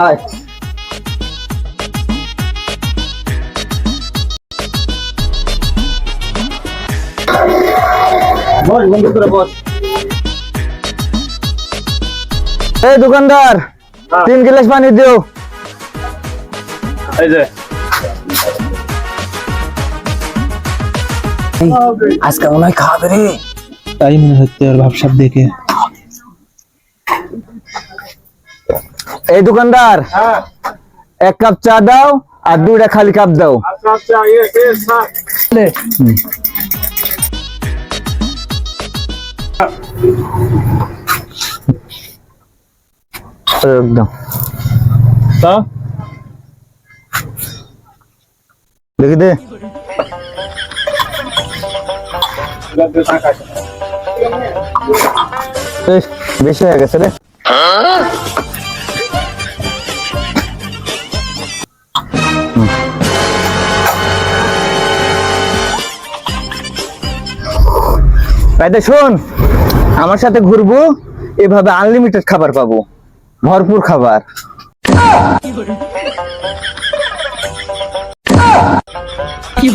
আয় বস বন্ধু করে বস। এই দোকানদার 3 গ্লাস পানি দিও। এই যে আজকে মনে হয় খাবে রে। তাই মনে হচ্ছে ওর ভাবসাব দেখে। এই দোকানদার হ্যাঁ 1 কাপ চা দাও আর 2টা খালি কাপ দাও। আচ্ছা আচ্ছা একদম তা দেখি দে। এই, বেশি হয়ে গেছে রে। তাইতে শোন, আমার সাথে ঘুরবো, এভাবে আনলিমিটেড খাবার পাবো, ভরপুর খাবার। কি